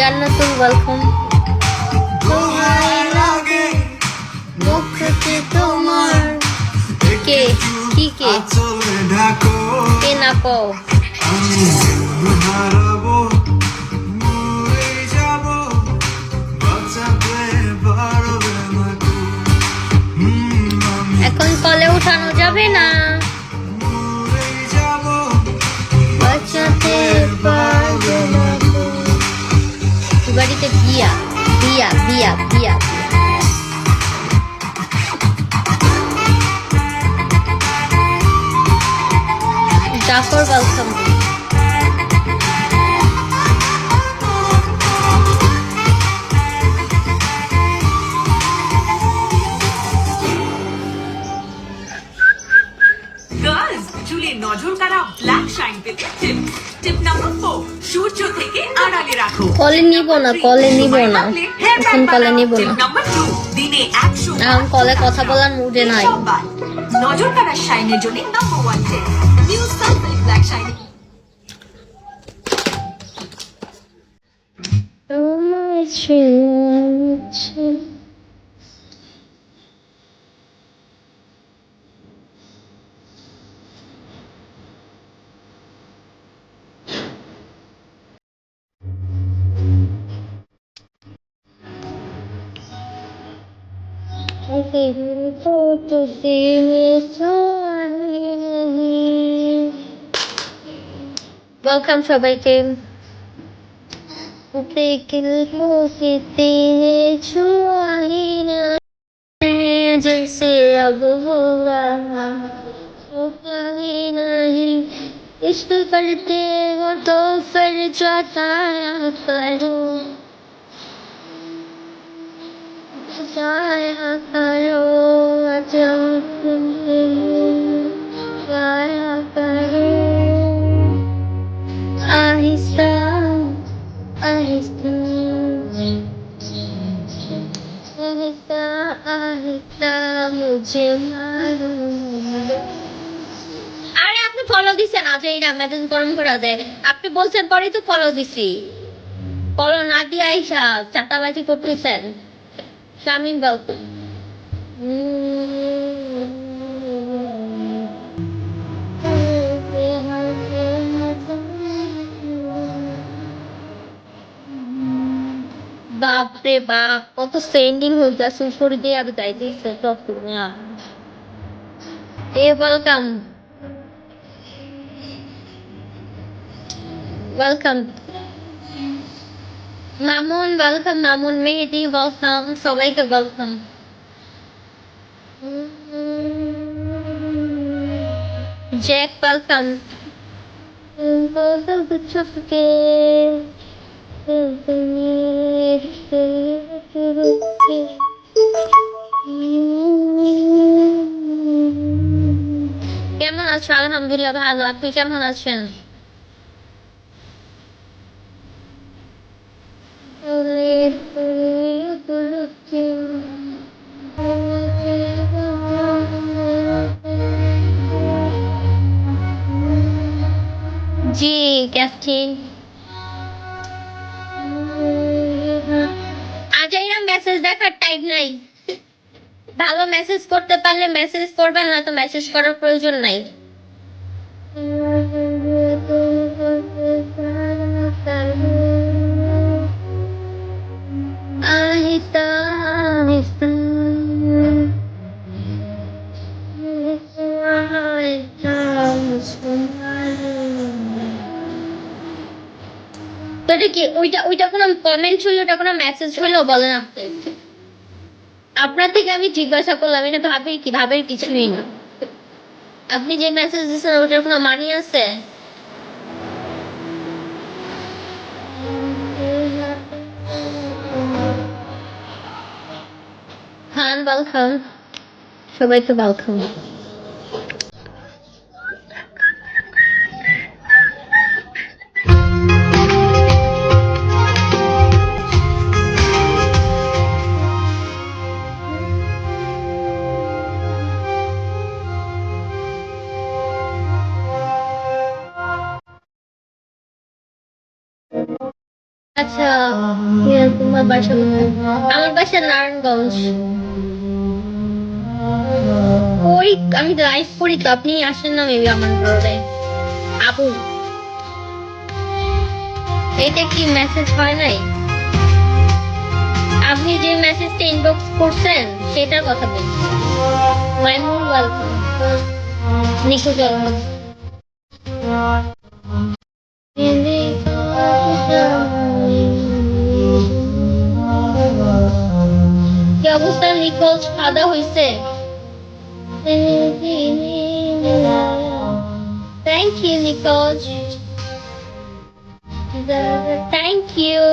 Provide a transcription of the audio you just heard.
জান্নাতুল welcome. তোমার কে কি কে কে না কও এখন কলে উঠানো যাবে না, বাঁচাতে পারবে না। বাড়িতে বিয়া বিয়া বিয়া বিয়া জাফর ওয়েলকাম। চুলে নজর কাড়া ব্ল্যাক শাইন পেতে টিপ নাম্বার 4 সূর্য থেকে আড়ালে রাখো। কলে নিব না, কলে নিব না, এখন কলে নিব না। নাম্বার 2 দিনে 100 এখন কলে কথা বলার মুডে নাই। নজর কাড়া শাইনের জন্য নাম্বার 1 টিপ নিউ সানসিল্ক ব্ল্যাক শাইন। তোমার ছেড়ে ওয়েলকাম সবাইকে। जैसे अब होगा वो कभी नहीं, इश्क करते हो तो फिर जाया करो, जाया करो, जब तुम जाया करो, आहिस्ता आहिस्ता आहिस्ता आहिस्ता मुझे मालूम। আরে আপনি ফলো দিছেন, আজ এই না মেসেজ গরম করে দেয়। আপনি বলছেন পরেই তো ফলো দিছি, ফলো না দিয়ে আইসা চাটাবাজি করতেছেন। শামিম বলতো বাপরে বাপ, কত সেন্ডিং হয়ে যাচ্ছে উপরে দিয়ে আর যাইতেছে তো তুমি। Welcome welcome Mamun, welcome Mamun, Mehedi welcome, সবাইকে ওয়েলকাম। Jack welcome. কেমন আছো? আলহামদুলিল্লাহ ভালো, আপনি কেমন আছেন? জি ক্যাথি, আজ এরকম মেসেজ দেখার টাইম নাই। ভালো মেসেজ করতে পারলে মেসেজ করবেন, না তো মেসেজ করার প্রয়োজন নাই। আহিস্তা আহিস্তা তো এটা কি ওইটা ওইটা কোনো কমেন্ট ছিল, ওটা কোনো মেসেজ হলো বলেন আপনি? আপনার থেকে আমি জিজ্ঞাসা করলাম, এটা ভাবে কি ভাবের কিছুই না। আপনি যে মেসেজ দিচ্ছেন ওটার কোনো মানি আছে? খান ওয়েলকাম, সবাইকে ওয়েলকাম। আচ্ছা, তোমার বাসা কোথায়? আমার বাসা নারায়ণগঞ্জ। ওই আমি লাইভ করি তো, আপনি আসেন না মেবি আমার ঘরে। আপু, এটা কি মেসেজ হয় নাই? আপনি যে মেসেজটা ইনবক্স করছেন সেটার কথা বলছি। মাইমুন ওয়েলকাম, নিখোঁজ welcome। কি অবস্থা নিখোঁজ? খাওয়া হয়েছে? থ্যাংক ইউ নিখোঁজ, থ্যাংক ইউ।